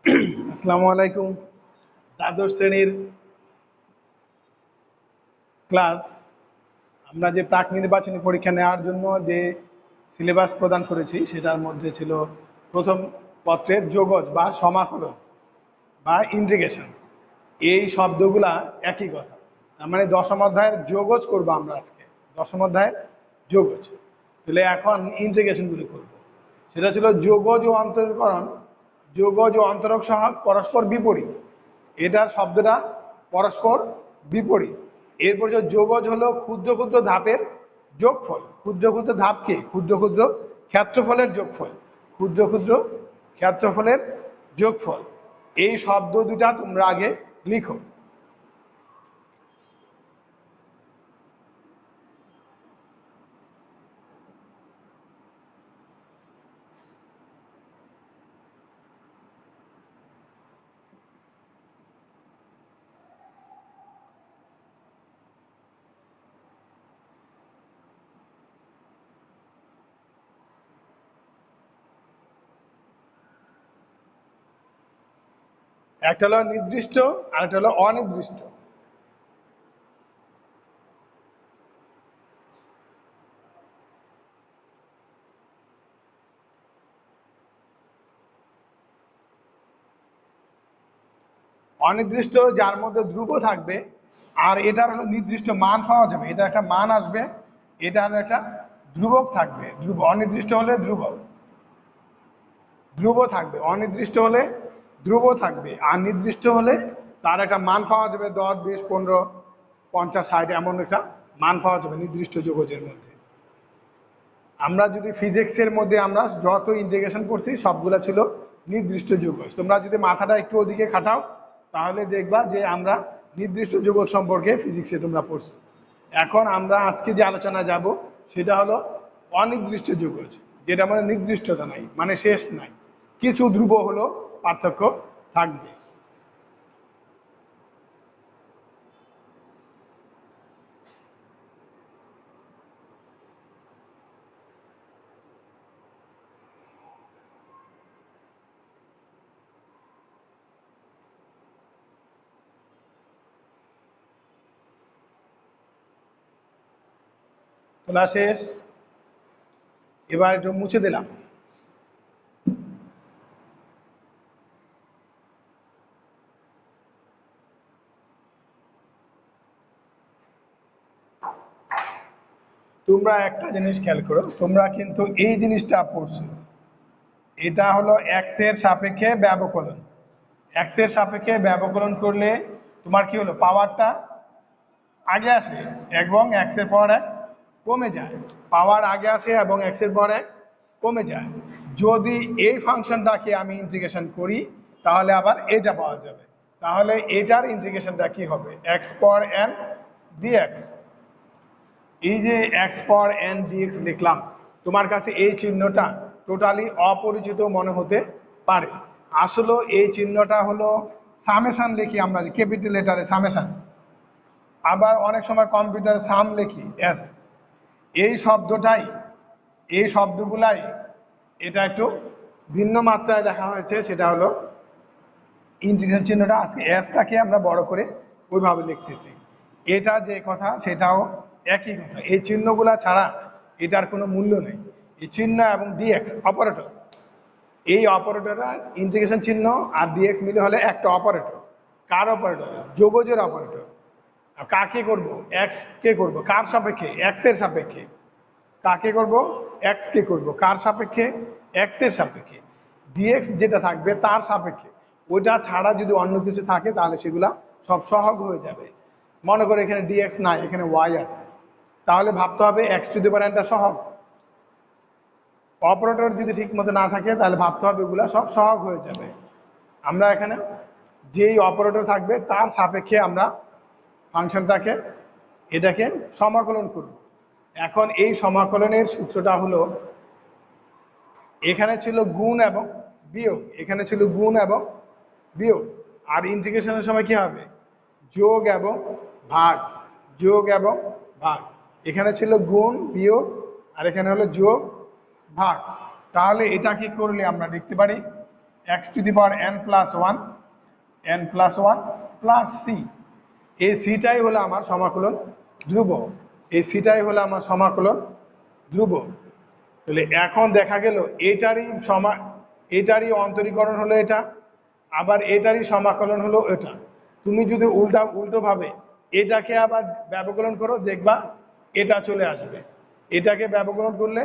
আসসালামু আলাইকুম। দ্বাদশ শ্রেণীর ক্লাস। আমরা যে প্রাক নির্বাচনী পরীক্ষা নেওয়ার জন্য যে সিলেবাস প্রদান করেছি সেটার মধ্যে ছিল প্রথম পত্রের যোগজ বা সমাকলন বা ইন্টিগ্রেশন। এই শব্দগুলা একই কথা, তার মানে দশম অধ্যায়ের যোগজ করবো আমরা আজকে। দশম অধ্যায়ের যোগজ, তাহলে এখন ইন্টিগ্রেশনগুলি করব। সেটা ছিল যোগজ ও অন্তরীকরণ। যোগজ ও অন্তরক সহগ পরস্পর বিপরীত, এটার শব্দটা পরস্পর বিপরীত। এরপর যে যোগজ হলো ক্ষুদ্র ক্ষুদ্র ধাপের যোগফল। ক্ষুদ্র ক্ষুদ্র ধাপ কি? ক্ষুদ্র ক্ষুদ্র ক্ষেত্রফলের যোগফল। ক্ষুদ্র ক্ষুদ্র ক্ষেত্রফলের যোগফল। এই শব্দ দুটা তোমরা আগে লিখো। একটা হলো নির্দিষ্ট আর একটা হলো অনির্দিষ্ট। অনির্দিষ্ট যার মধ্যে ধ্রুব থাকবে, আর এটার হলো নির্দিষ্ট মান পাওয়া যাবে, এটা একটা মান আসবে, এটা হলো একটা ধ্রুবক থাকবে। ধ্রুব অনির্দিষ্ট হলে ধ্রুবক, ধ্রুব থাকবে। অনির্দিষ্ট হলে ধ্রুব থাকবে, আর নির্দিষ্ট হলে তার একটা মান পাওয়া যাবে, 10, 20, 15, 50, 60 এমন একটা মান পাওয়া যাবে নির্দিষ্ট যোগজের মধ্যে। আমরা যদি ফিজিক্সের মধ্যে আমরা যত ইন্টিগ্রেশন করছি সবগুলো ছিল নির্দিষ্ট যোগজ। তোমরা যদি মাথাটা একটু ওদিকে খাটাও তাহলে দেখবা যে আমরা নির্দিষ্ট যোগজ সম্পর্কে ফিজিক্সে তোমরা পড়ছো। এখন আমরা আজকে যে আলোচনা যাব সেটা হলো অনির্দিষ্ট যোগজ, যেটা মানে নির্দিষ্টতা নাই, মানে শেষ নাই, কিছু ধ্রুব হলো পার্থক্য থাকবে। তোলা শেষ, এবার একটু মুছে দিলাম। তোমরা একটা জিনিস খেয়াল করো, তোমরা কিন্তু এই জিনিসটা পড়ছো, এটা হলো এক্স এর সাপেক্ষে ব্যবকলন। এক্স এর সাপেক্ষে ব্যবকলন করলে তোমার কি হলো, পাওয়ারটা আগে আসে এবং এক্স এর পাওয়ার 1 কমে যায়। পাওয়ার আগে আসে এবং এক্স এর পাওয়ার 1 কমে যায়। যদি এই ফাংশনটাকে আমি ইন্টিগ্রেশন করি তাহলে আবার এটা পাওয়া যাবে। তাহলে এটার ইন্টিগ্রেশনটা কি হবে? এক্স পাওয়ার এন ডিএক্স। এই যে এক্স পাওয়ার এন ডিএক্স লিখলাম, তোমার কাছে এই চিহ্নটা টোটালি অপরিচিত মনে হতে পারে। আসলে এই চিহ্নটা হলো সামেশন লিখি আমরা, ক্যাপিটাল লেটারে সামেশন। আবার অনেক সময় কম্পিউটারে সাম লিখি, এস। এই শব্দটাই, এই শব্দগুলাই এটা একটু ভিন্ন মাত্রায় লেখা হয়েছে, সেটা হলো ইন্টিগ্রেশন চিহ্নটা আজকে এসটাকে আমরা বড় করে ওইভাবে লিখতেছি। এটা যে কথা সেটাও একই কথা। এই চিহ্নগুলা ছাড়া এটার কোনো মূল্য নেই। এই চিহ্ন এবং ডিএক্স অপারেটর, এই অপারেটরটা ইন্টিগ্রেশন চিহ্ন আর ডিএক্স মিলে হলে একটা অপারেটর। কার অপারেটর? যোগজের অপারেটর। কাকে করব? এক্স কে করব কার সাপেক্ষে? এক্স এর সাপেক্ষে। কাকে করব? এক্স কে করব কার সাপেক্ষে? এক্স এর সাপেক্ষে। ডিএক্স যেটা থাকবে তার সাপেক্ষে। ওইটা ছাড়া যদি অন্য কিছু থাকে তাহলে সেগুলা সব সহগ হয়ে যাবে। মনে করে এখানে ডিএক্স নাই, এখানে ওয়াই আছে, তাহলে ভাবতে হবে এক্স টু দি পাওয়ার এনটা সহগ। অপারেটর যদি ঠিক মতো না থাকে তাহলে ভাবতে হবে এগুলা সব সহগ হয়ে যাবে। আমরা এখানে যেই অপারেটর থাকবে তার সাপেক্ষে আমরা ফাংশনটাকে, এটাকে সমাকলন করব। এখন এই সমাকলনের সূত্রটা হলো, এখানে ছিল গুণ এবং বিয়োগ, এখানে ছিল গুণ এবং বিয়োগ। আর ইন্টিগ্রেশনের সময় কি হবে? যোগ এবং ভাগ, যোগ এবং ভাগ। এখানে ছিল গুণ বিয়োগ আর এখানে হলো যোগ ভাগ। তাহলে এটা কি করলে আমরা লিখতে পারি, x to the power n plus one plus c. এই সিটাই হলো আমার সমাকলন ধ্রুব, এই সিটাই হলো আমার সমাকলন ধ্রুব। তাহলে এখন দেখা গেল এটারই অন্তরীকরণ হলো এটা, আবার এটারই সমাকলন হলো এটা। তুমি যদি উল্টোভাবে এটাকে আবার ব্যবকলন করো, দেখবা এটা চলে আসবে, এটাকে ব্যবকলন করলে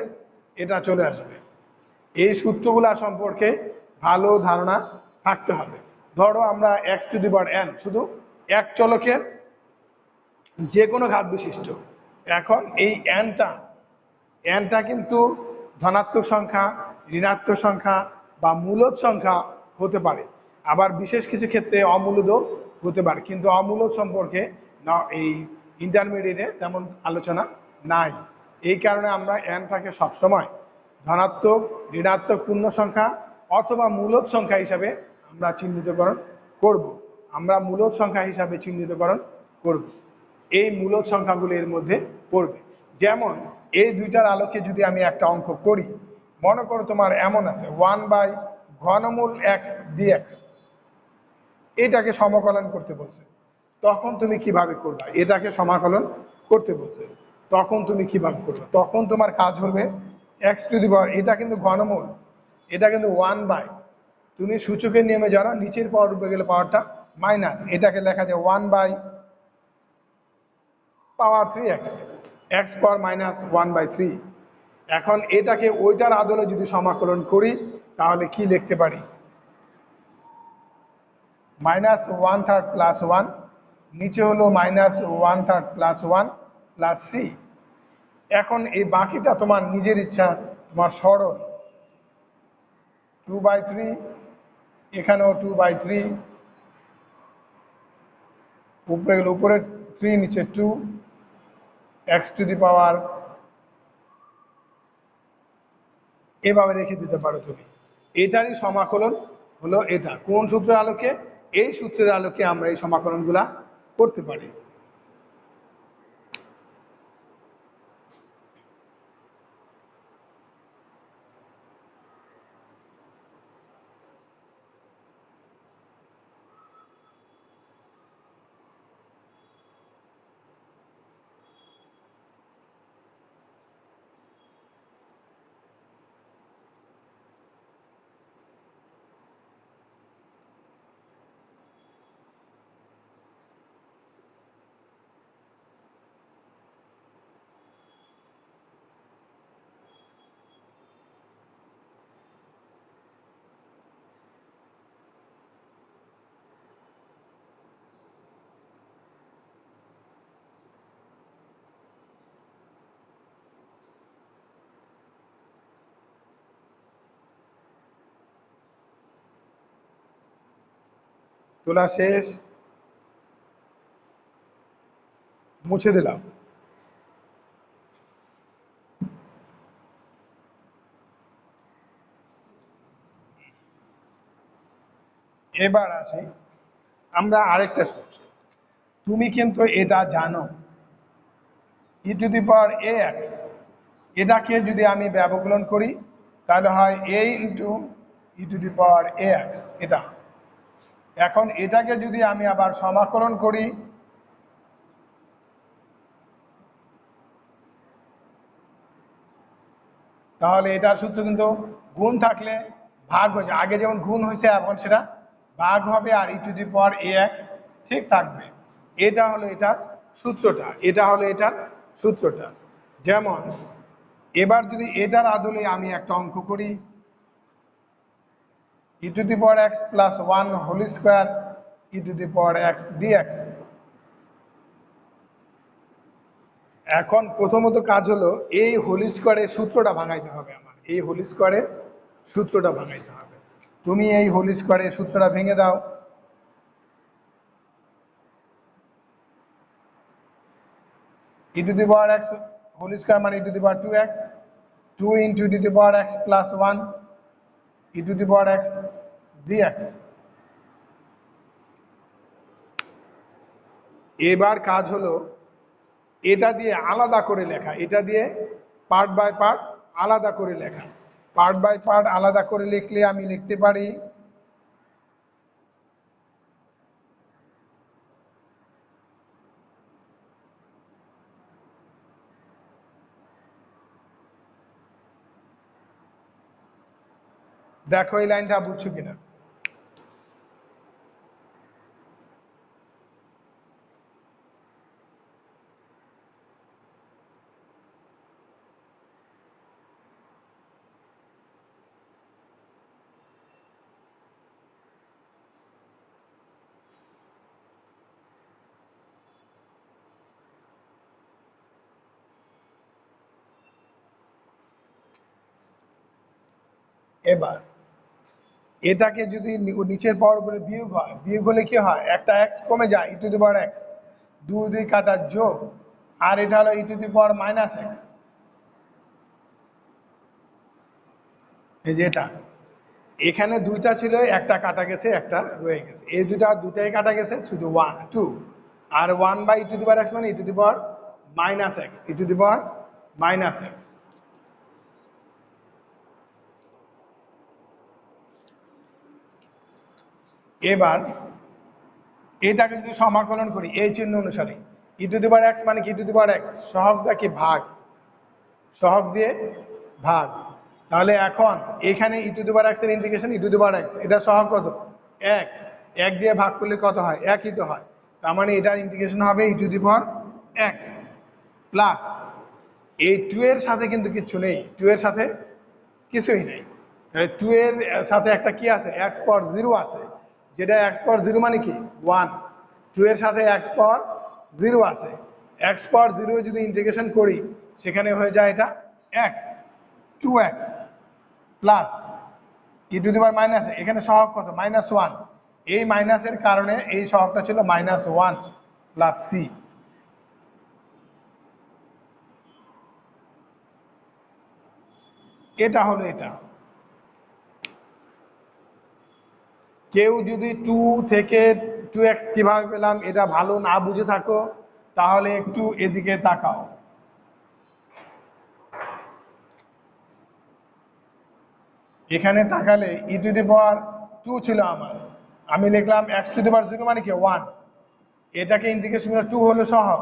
এটা চলে আসবে। এই সূত্রগুলা সম্পর্কে ভালো ধারণা থাকতে হবে। ধরো আমরা x to the power N শুধু এক চলকের যে কোনো ঘাত বিশিষ্ট। এখন এই এনটা কিন্তু ধনাত্মক সংখ্যা, ঋণাত্মক সংখ্যা বা মূলদ সংখ্যা হতে পারে, আবার বিশেষ কিছু ক্ষেত্রে অমূলদও হতে পারে, কিন্তু অমূলদ সম্পর্কে এই ইন্টারমিডিয়েটে তেমন আলোচনা নাই। এই কারণে আমরা এনটাকে সবসময় ধনাত্মক, ঋণাত্মক পূর্ণ সংখ্যা অথবা মূলদ সংখ্যা হিসাবে আমরা চিহ্নিতকরণ করব। আমরা মূলদ সংখ্যা হিসাবে চিহ্নিতকরণ করব। এই মূলদ সংখ্যাগুলো এর মধ্যে পড়বে। যেমন এই দুইটার আলোকে যদি আমি একটা অঙ্ক করি, মনে করো তোমার এমন আছে 1/ঘনমূল এক্স ডিএক্স, এটাকে সমাকলন করতে বলছে, তখন তুমি কিভাবে করবা? এটাকে সমাকলন করতে বলছে, তখন তুমি কিভাবে করবে? তখন তোমার কাজ হবে এক্স টু দি পাওয়ার, এটা কিন্তু ঘনমূল, এটা কিন্তু 1/, তুমি সূচকের নিয়মে জানো নিচের পাওয়ার উপরে গেলে পাওয়ারটা মাইনাস, এটাকে লেখা যায় 1/পাওয়ার 3x, এক্স পাওয়ার মাইনাস 1/3। এখন এটাকে ওইটার আদলে যদি সমাকলন করি তাহলে কি লিখতে পারি? -1/3 প্লাস 1, নিচে হলো -1/3 প্লাস 1 প্লাস সি। এখন এই বাকিটা তোমার নিজের ইচ্ছা, তোমার সরল 2/3, এখানেও 2/3, উপরে গেলে উপরে 3, নিচে 2, এক্স টু দি পাওয়ার এভাবে রেখে দিতে পারো তুমি। এটারই সমাকলন হলো এটা। কোন সূত্রের আলোকে? এই সূত্রের আলোকে আমরা এই সমাকলনগুলা করতে পারি। তোলা শেষ, মুছে দিলাম। এবার আসি আমরা আরেকটা সূত্র। তুমি কিন্তু এটা জানো, ই to the power a x, এটাকে যদি আমি ব্যবকলন করি তাহলে হয় a into e to the power a x, এটা। এখন এটাকে যদি আমি আবার সমাকলন করি, তাহলে এটার সূত্র কিন্তু গুণ থাকলে ভাগ হয়ে যায়। আগে যেমন গুণ হয়েছে এখন সেটা ভাগ হবে, আর ই to the power a x ঠিক থাকবে। এটা হলো এটার সূত্রটা, এটা হলো এটার সূত্রটা। যেমন এবার যদি এটার আদলে আমি একটা অঙ্ক করি, e to the power x plus 1 whole square e to the power x dx. এখন প্রথমত কাজ হলো এই হোল স্কোয়ারের সূত্রটা ভাঙাইতে হবে আমার, এই হোল স্কোয়ারের সূত্রটা ভাঙাইতে হবে। তুমি এই হোল স্কোয়ারের সূত্রটা ভেঙে দাও। E to the power x whole square মানে e to the power 2x, 2 into e to the power x plus 1 e to the power x dx. এবার কাজ হলো এটা দিয়ে আলাদা করে লেখা, এটা দিয়ে পার্ট বাই পার্ট আলাদা করে লেখা। পার্ট বাই পার্ট আলাদা করে লিখলে আমি লিখতে পারি দেখো এই লাইনটা বুঝছো কিনা। এবার এটাকে যদি নিচের পাওয়ার উপরে বিয়োগ হয়, বিয়োগ হলে কি হয়, একটা এক্স কমে যায়, ই টু দি পাওয়ার এক্স, দুই দুই কাটা যোগ, আর এটা হলো e to the power minus x. এই যে এটা এখানে দুইটা ছিল, একটা কাটা গেছে, একটা রয়ে গেছে, এই দুটাই কাটা গেছে, শুধু ওয়ান টু, আর one by e to the power x মানে e to the power minus x, e to the power minus x. এবার এটাকে যদি সমাকলন করি এই চিহ্ন অনুসারে, ই টু দি পাওয়ার এক্স মানে কি, ই টু দি পাওয়ার এক্স, সহগটা কি ভাগ, সহগ দিয়ে ভাগ। তাহলে এখন এখানে ই টু দি পাওয়ার এক্স এর integration E to the power x, এটা সহগ কত, এক, এক দিয়ে ভাগ করলে কত হয়, একই তো হয়, তার মানে এটার ইন্টিগ্রেশন হবে e to the power x plus, এই টু এর সাথে কিন্তু কিচ্ছু নেই, টু এর সাথে কিছুই নেই, টু এর সাথে একটা কি আছে, এক্স পাওয়ার জিরো আছে, যেটা এক্স পাওয়ার জিরো মানে কি ওয়ান, টু এর সাথে এক্স পাওয়ার জিরো আছে, এক্স পাওয়ার জিরো যদি ইন্টিগ্রেশন করি সেখানে হয়ে যায় এটা x, two x plus e to the power minus, এখানে সহগ কত মাইনাস ওয়ান, এই মাইনাসের কারণে এই সহগটা ছিল মাইনাস ওয়ান প্লাস সি। এটা হলো এটা। কেউ যদি টু থেকে টু এক্স কিভাবে পেলাম এটা ভালো না বুঝে থাকো তাহলে একটু এদিকে তাকাও। এখানে তাকালে ই টু দি পাওয়ার টু ছিল আমার, আমি লিখলাম x to the power zero মানে কি ওয়ান, এটাকে ইন্টিগ্রেশন করে টু হলো সহগ,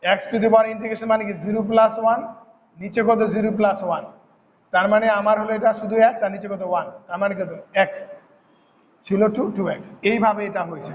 x to the power integration মানে কি জিরো প্লাস ওয়ান, নিচে কত জিরো প্লাস ওয়ান, তার মানে আমার হলো এটা শুধু এক্স আর নিচে কত ওয়ান, তার মানে কত এক্স ছিল টু, টু এক্স, এইভাবে এটা হয়েছে।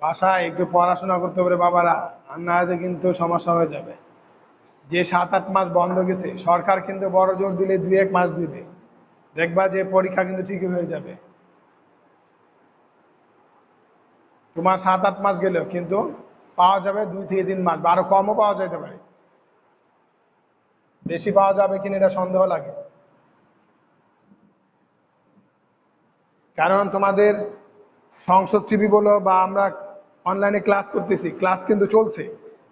বাসায় একটু পড়াশোনা করতে পারে বাবারা, আর না হলে কিন্তু সমস্যা হয়ে যাবে। যে 7-8 মাস বন্ধ গেছে, সরকার কিন্তু বড় জোর দিলে 2-1 মাস দিবে, দেখবা যে পরীক্ষা কিন্তু ঠিকই হয়ে যাবে। তোমার 7-8 মাস গেলেও কিন্তু পাওয়া যাবে 2 থেকে 3 মাস, বা আরো কমও পাওয়া যেতে পারে, বেশি পাওয়া যাবে কিনা এটা সন্দেহ লাগে। কারণ তোমাদের সংসদ টিভি বলো বা আমরা অনলাইনে ক্লাস করতেছি, ক্লাস কিন্তু চলছে,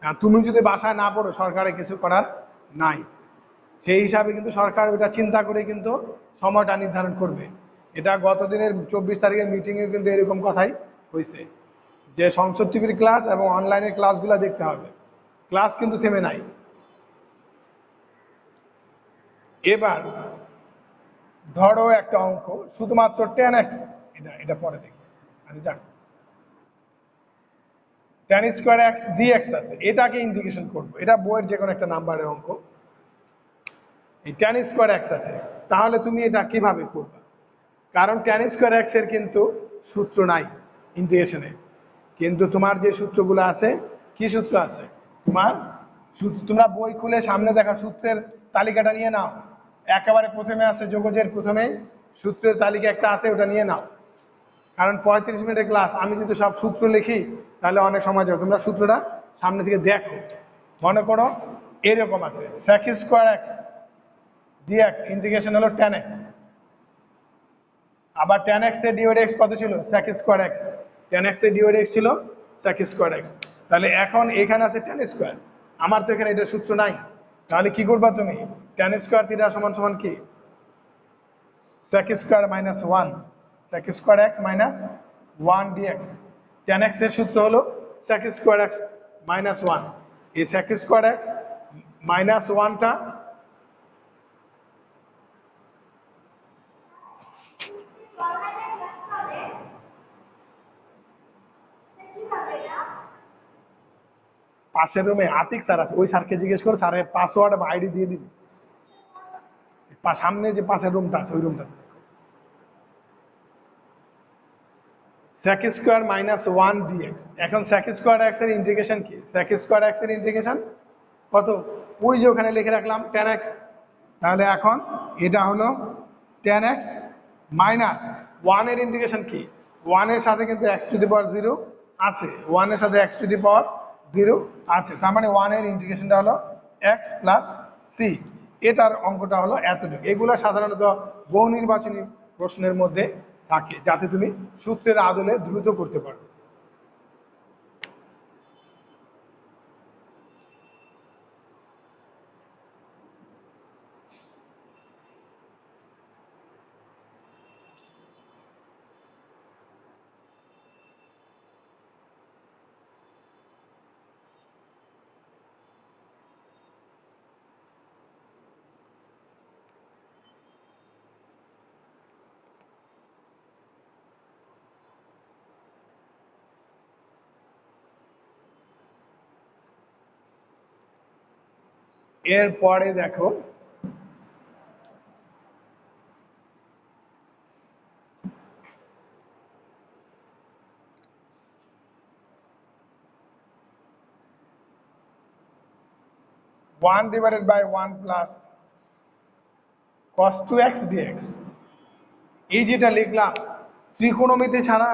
আর তুমি যদি বাসায় না পড়ো সরকারে কিছু করার নাই। সেই হিসাবে কিন্তু সরকার ওটা চিন্তা করে কিন্তু সময়টা নির্ধারণ করবে। এটা গত দিনের 24 তারিখের মিটিংয়ে কিন্তু এরকম কথাই হয়েছে যে সংসদ টিভির ক্লাস এবং অনলাইনের ক্লাসগুলো দেখতে হবে, ক্লাস কিন্তু থেমে নাই। এবার ধরো একটা অঙ্ক শুধুমাত্র 10x, এটা এটা পরে দেখি, আচ্ছা যাক, tan স্কোয়ার এক্স ডিএক্স আছে, এটাকে ইন্টিগ্রেশন করবো, এটা বইয়ের যে কোনো একটা নাম্বারের অঙ্ক, এই tan স্কোয়ার এক্স আছে, তাহলে তুমি এটা কিভাবে করবে, কারণ tan স্কোয়ার এক্স এর কিন্তু সূত্র নাই ইন্টিগ্রেশনে, কিন্তু তোমার যে সূত্রগুলো আছে, কি সূত্র আছে তোমার, তোমরা বই খুলে সামনে দেখা সূত্রের তালিকাটা নিয়ে নাও, একেবারে প্রথমে আছে যোগজের প্রথমেই সূত্রের তালিকা একটা আছে, ওটা নিয়ে নাও। কারণ 35 মিনিটের ক্লাস, আমি যদি সব সূত্র লিখি তাহলে অনেক সময় যাবে। তোমরা সূত্রটা সামনে থেকে দেখো। মনে করো এরকম আছে sec square x dx integration হলো tan x, আবার tan x এর dy dx কত ছিল sec square x, tan x এর dy dx ছিল sec স্কোয়ার এক্স। তাহলে এখন এখানে আছে tan স্কোয়ার, আমার তো এখানে এটা সূত্র নাই, তাহলে কি করবা তুমি tan স্কোয়ার থিটা সমান সমান কি sec square minus 1 sec square x minus 1 dx। tan x এর সূত্র হলো sec স্কোয়ার এক্স মাইনাস 1, এই sec স্কোয়ার এক্স মাইনাস 1টা পাশের রুমে আতিক স্যার আছে, ওই স্যারকে জিজ্ঞেস করো, স্যারের পাসওয়ার্ড বা আইডি দিয়ে দিবি। সামনে যে পাশের রুমটা আছে ওই রুমটাতে দেখো sec স্কোয়ার মাইনাস 1 dx। এখন sec স্কোয়ার এক্স এর ইন্টিগ্রেশন কি, sec স্কোয়ার এক্স এর ইন্টিগ্রেশন কত, ওই যে ওখানে লিখে রাখলাম tan x। তাহলে এখন এটা হলো tan x মাইনাস 1 এর ইন্টিগ্রেশন কি, 1 এর সাথে কিন্তু x টু দি পাওয়ার 0 আছে, 1 এর সাথে x টু দি পাওয়ার 0 আছে, তার মানে 1 এর ইন্টিগ্রেশনটা হলো x প্লাস c। এটার অঙ্কটা হলো এতটুকু। এগুলো সাধারণত বহু নির্বাচনী প্রশ্নের মধ্যে থাকে, যাতে তুমি সূত্রের আদলে দ্রুত করতে পারো। এরপরে দেখো one divided by 1 plus cos 2x dx। এই যেটা লিখলাম ত্রিকোণমিতি ছাড়া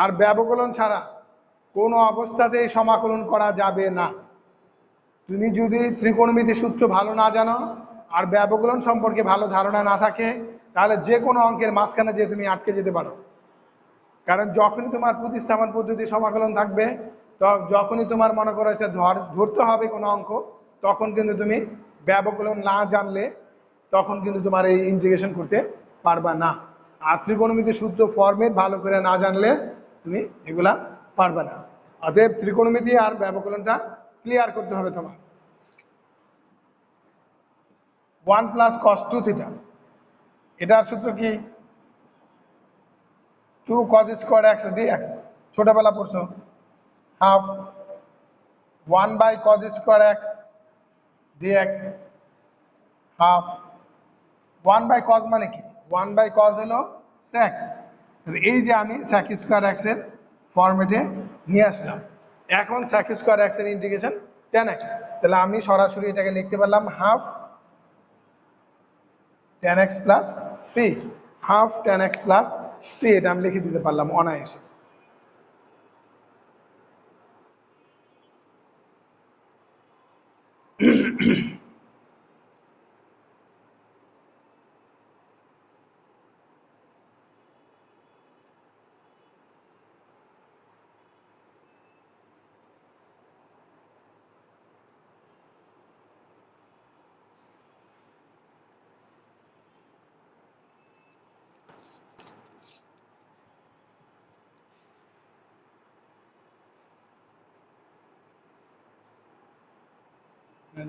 আর ব্যবকলন ছাড়া কোনো অবস্থাতেই সমাকলন করা যাবে না। তুমি যদি ত্রিকোণমিতি সূত্র ভালো না জানো আর ব্যবকলন সম্পর্কে ভালো ধারণা না থাকে, তাহলে যে কোনো অঙ্কের মাঝখানে যে তুমি আটকে যেতে পারো। কারণ যখনই তোমার প্রতিস্থাপন পদ্ধতি সমাকলন থাকবে, যখনই তোমার মনে করো এটা ধরতে হবে কোনো অঙ্ক, তখন কিন্তু তুমি ব্যবকলন না জানলে তখন কিন্তু তোমার এই ইন্টিগ্রেশন করতে পারবা না। আর ত্রিকোণমিতি সূত্র ফরম্যাট ভালো করে না জানলে তুমি এগুলা পারবা না। অতএব ত্রিকোণমিতি আর ব্যবকলনটা ক্লিয়ার করতে হবে তোমার। 1 প্লাস cos 2 থিটা, এটার সূত্র কি 2 cos স্কোয়ার এক্স dx, ছোটবেলা পড়ছো, half 1 by cos square x dx, half 1 by cos মানে কি, 1 বাই cos হলো sec। এই যে আমি sec স্কোয়ার এক্স এর ফরম্যাটে নিয়ে আসলাম। এখন sec স্কোয়ার এক্স এর ইন্টিগ্রেশন tan x, তাহলে আমি সরাসরি এটাকে লিখতে পারলাম half tan x plus c, half tan x plus c, এটা আমি লিখে দিতে পারলাম অনায়াসে।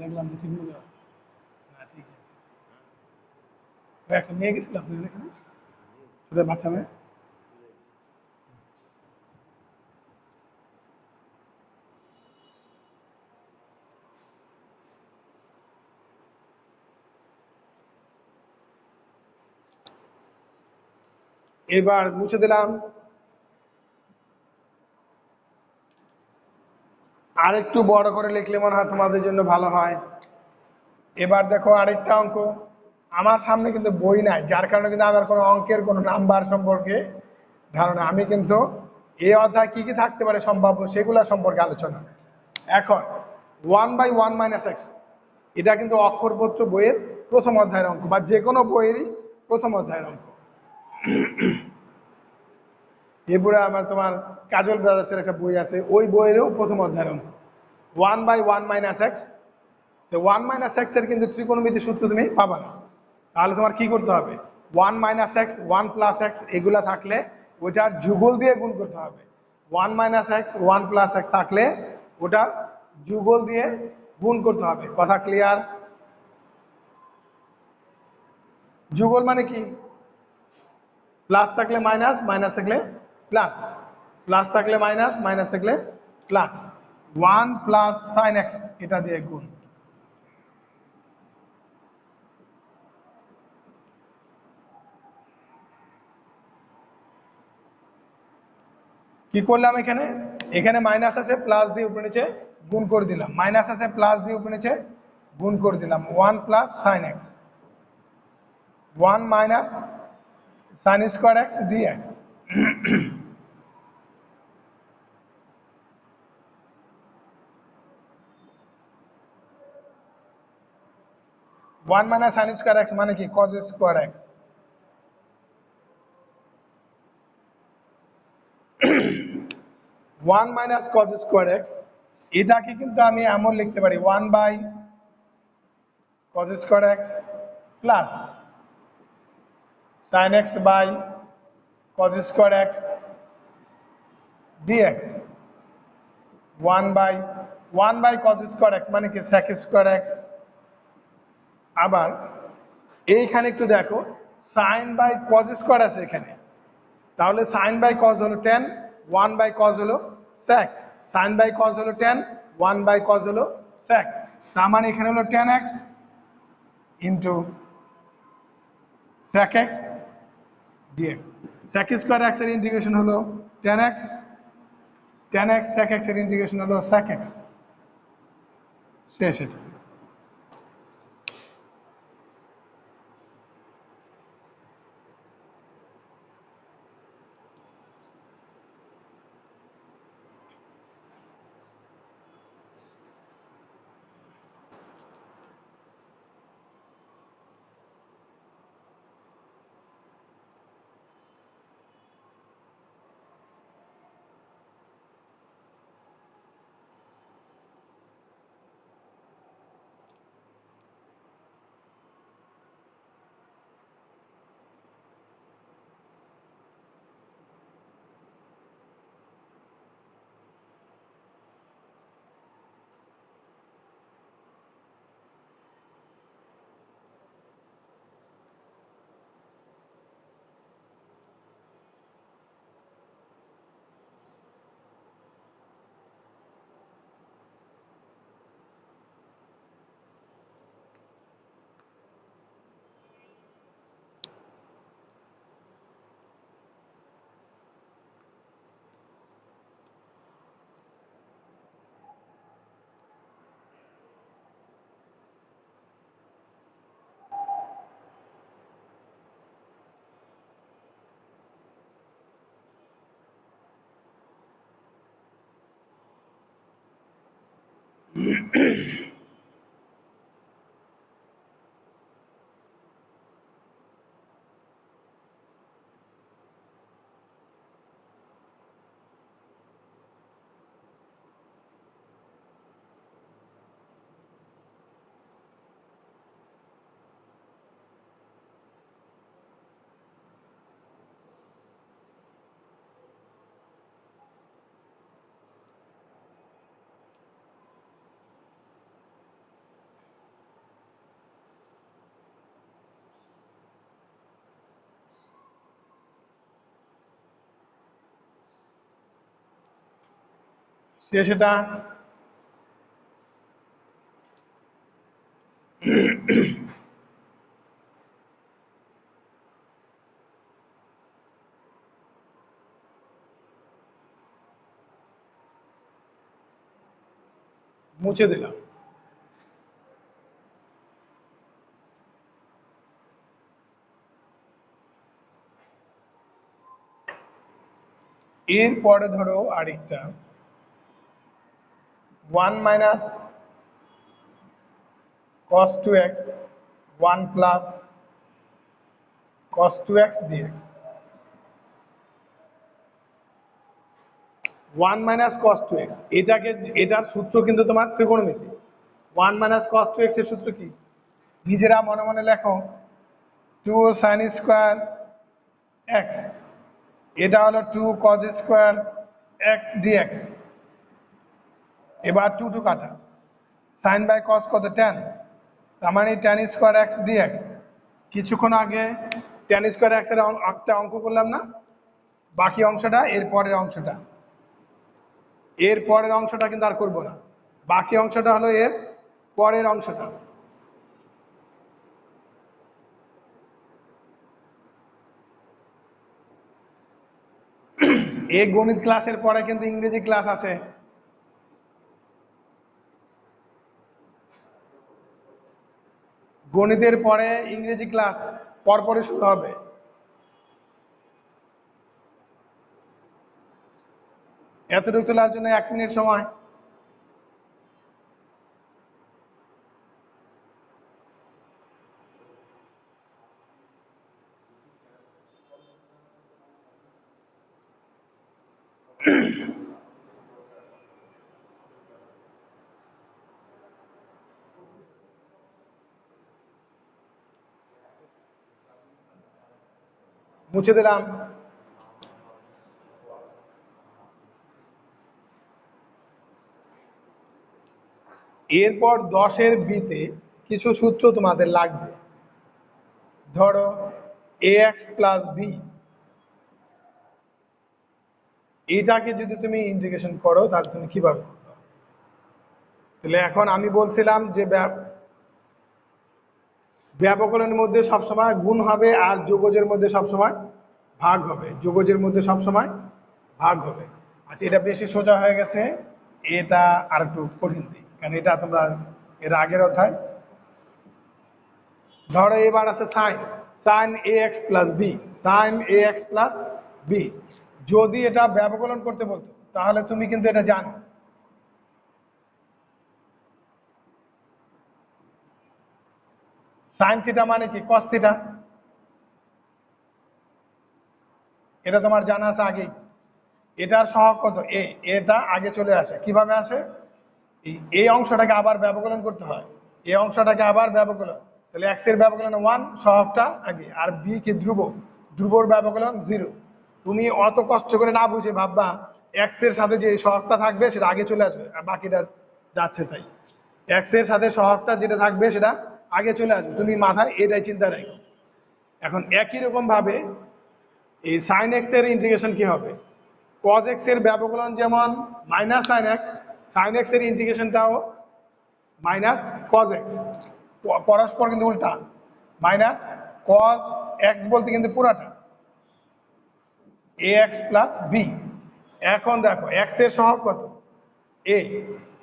দেখলাম ঠিক মতো না, ঠিক আছে। একটা মেয়ে গেছিল আপনাদের এখানে, ছোট বাচ্চা মেয়ে, এবার মুছে দিলাম। আর একটু বড় করে লিখলে মনে হয় তোমাদের জন্য ভালো হয়। এবার দেখো আরেকটা অঙ্ক, আমার সামনে কিন্তু বই নাই, যার কারণে কিন্তু আমার কোনো অঙ্কের কোনো নাম্বার সম্পর্কে ধারণা। আমি কিন্তু এই অধ্যায় কি কি থাকতে পারে সম্ভাব্য সেগুলা সম্পর্কে আলোচনা। এখন 1/1 - x, এটা কিন্তু অক্ষরপত্র বইয়ের প্রথম অধ্যায়ের অঙ্ক, বা যে কোনো বইয়েরই প্রথম অধ্যায়ের অঙ্ক। এরপরে আমার তোমার কাজল ব্রাদার্সের একটা বই আছে, ওই বইয়েরও প্রথম অধ্যায়ের অঙ্ক 1/1 - x। তো 1 - x এর কিন্তু ত্রিকোণমিতির সূত্র তুমি পাবা না। তাহলে তোমার কি করতে হবে, 1 - x, 1 + x এগুলা থাকলে ওইটার যুগল দিয়ে গুণ করতে হবে। 1 - x, 1 + x থাকলে ওটার যুগল দিয়ে গুণ করতে হবে। কথা ক্লিয়ার? যুগল মানে কি, প্লাস থাকলে মাইনাস, মাইনাস থাকলে প্লাস, প্লাস থাকলে মাইনাস, মাইনাস থাকলে প্লাস। 1 + sin x এটা দিয়ে গুণ। কি করলাম এখানে, এখানে মাইনাস আছে, প্লাস দিয়ে উপরে নিচে গুণ করে দিলাম, মাইনাস আছে প্লাস দিয়ে উপরে নিচে গুণ করে দিলাম। 1 + sin x, 1 - sin² x dx। 1 - sin² x মানে কি, cos²x। 1 - cos²x এটাকে কিন্তু আমি এমন লিখতে পারি 1/cos² x plus sin x/cos² x dx। 1/cos² x মানে কি, sec² x। আবার এইখানে একটু দেখো, sin/cos² আছে এখানে, তাহলে sin/cos হলো tan, 1/cos হলো sec, sin/cos হলো tan, 1/cos হলো sec। তার মানে এখানে হলো tan x into sec x dx। sec² x এর ইন্টিগ্রেশন হলো tan x, tan x sec x এর ইন্টিগ্রেশন হলো sec x। শেষ এটা। শেষ এটা। মুছে দিলাম। এরপরে ধরো আরেকটা 1 minus cos 2x 1 plus cos 2x dx 1 minus cos 2x এটার সূত্র কিন্তু তোমার ত্রিকোণমিতি 1 মাইনাস cos 2x এর সূত্র কি নিজেরা মনে মনে লেখো 2 sin স্কয়ার x এটা হলো 2 cos স্কয়ার x dx এবার 2 2 কাটা sin বাই cos কত tan তার মানে tan স্কয়ার x dx কিছুক্ষণ আগে tan স্কয়ার x এর একটা অঙ্ক করলাম না বাকি অংশটা এর পরের অংশটা কিন্তু আর করব না বাকি অংশটা হলো এর পরের অংশটা এই গণিত ক্লাসের পরে কিন্তু ইংরেজি ক্লাস আছে গণিতের পরে ইংরেজি ক্লাস পরপরই শুরু হবে এতটুকু তোলার জন্য 1 মিনিট সময় মুছে দিলাম এরপর 10 এর বিতে কিছু সূত্র তোমাদের লাগবে ধরো ax প্লাস বি এটাকে যদি তুমি ইন্টিগ্রেশন করো তাহলে তুমি কিভাবে করবে তাহলে এখন আমি বলছিলাম যে ব্যবকলনের মধ্যে সবসময় গুণ হবে আর যোগজের মধ্যে সবসময় ভাগ হবে যোগজের মধ্যে সবসময় ভাগ হবে আচ্ছা এটা বেশি সোজা হয়ে গেছে এটা আর একটু কঠিন দিই কারণ এটা তোমরা এর আগের অধ্যায় ধরো এবার আছে sin ax plus b sin ax plus b যদি এটা ব্যবকলন করতে বলতো তাহলে তুমি কিন্তু এটা জানো sin থিটা মানে কি cos থিটা এটা তোমার জানা আছে আগেই এটার সহগ কত এটা আগে চলে আসে কিভাবে আসে এই অংশটাকে আবার ব্যবকলন করতে হয় এই অংশটাকে আবার ব্যবকলন তাহলে x এর ব্যবকলন 1 সহগটা আগে আর b কি ধ্রুবর ব্যবকলন 0 তুমি অত কষ্ট করে না বুঝে ভাববা x এর সাথে যে সহগটা থাকবে সেটা আগে চলে আসবে আর বাকিটা যাচ্ছে তাই x এর সাথে সহগটা যেটা থাকবে সেটা আগে চলে আসবে তুমি মাথায় এটাই চিন্তা রাখো এখন একই রকম ভাবে এই sin x এর ইন্টিগ্রেশন কি হবে cos x এর ব্যবকলন যেমন মাইনাস sin x এর ইন্টিগ্রেশনটাও মাইনাস cos x পরস্পর কিন্তু উল্টা মাইনাস cos x বলতে কিন্তু পুরাটা ax প্লাস b এখন দেখো x এর সহগ কত a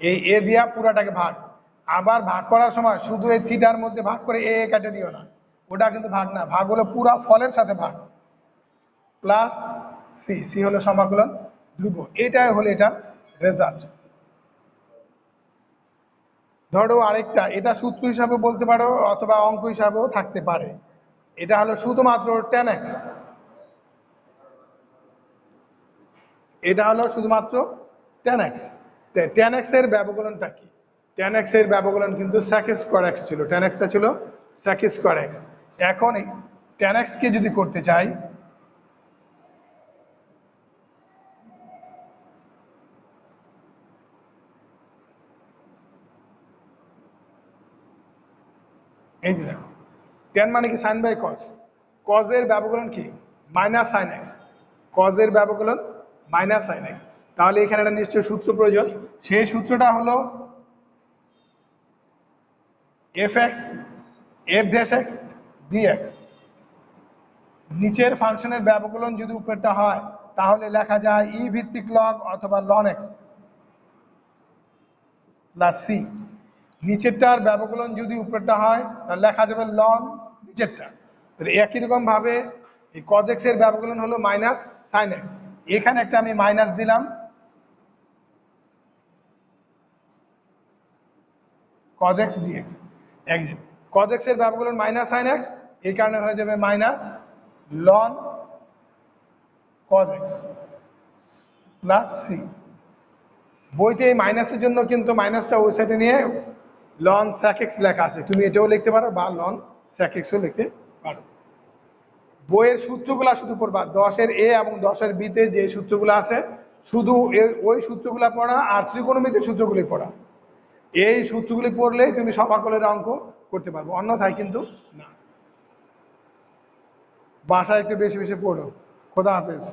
এই a দিয়া পুরাটাকে ভাগ আবার ভাগ করার সময় শুধু এই থিটার মধ্যে ভাগ করে a কেটে দিও না ওটা কিন্তু ভাগ না ভাগ হলো পুরা ফলের সাথে ভাগ প্লাস সি হলো সমাকলন ধ্রুব এটাই হলো এটা রেজাল্ট ধরো আরেকটা এটা সূত্র হিসাবে বলতে পারো অথবা অঙ্ক হিসাবেও থাকতে পারে এটা হলো শুধুমাত্র tan x এটা হলো শুধুমাত্র tan x tan x এর ব্যবকলনটা কি tan x এর ব্যবকলন কিন্তু sec স্কয়ার x ছিল tan x টা ছিল sec স্কয়ার x এখন এই tan x কে যদি করতে চাই এই যে দেখো tan মানে কি sin বাই cos cos এর ব্যবকলন কি মাইনাস sin x cos এর ব্যবকলন মাইনাস sin x তাহলে এখানে একটা নিশ্চয় সূত্র প্রয়োজন সেই সূত্রটা হলো fx f dash x dx নিচের ফাংশনের ব্যবকলন যদি উপরেরটা হয় তাহলে লেখা যায় e ভিত্তিক log অথবা ln x প্লাস c নিচেরটার ব্যবকলন যদি উপরেরটা হয় তাহলে লেখা যাবে ln নিচেরটা তাহলে একই রকম ভাবে এই cos x এর ব্যবকলন হলো মাইনাস sin x এখানে একটা আমি মাইনাস দিলাম, cos x dx, cos x এর ব্যবকলন মাইনাস sin x, এই কারণে হয়ে যাবে minus ln cos x plus c. বইতে এই মাইনাসের জন্য কিন্তু মাইনাসটা ওই সাইডে নিয়ে ln sec x লেখা আছে, তুমি এটাও লিখতে পারো বা ln sec x ও লিখতে পারো। বইয়ের সূত্রগুলা শুধু পড়বা, 10-এর এ এবং 10-এর বিতে যে সূত্রগুলো আছে শুধু ওই সূত্রগুলা পড়া আর ত্রিকোণমিতির সূত্রগুলি পড়া। এই সূত্রগুলি পড়লেই তুমি সমাকলের অঙ্ক করতে পারবো, অন্যথায় কিন্তু না। বাসায় একটু বেশি বেশি পড়ো। খোদা হাফেজ।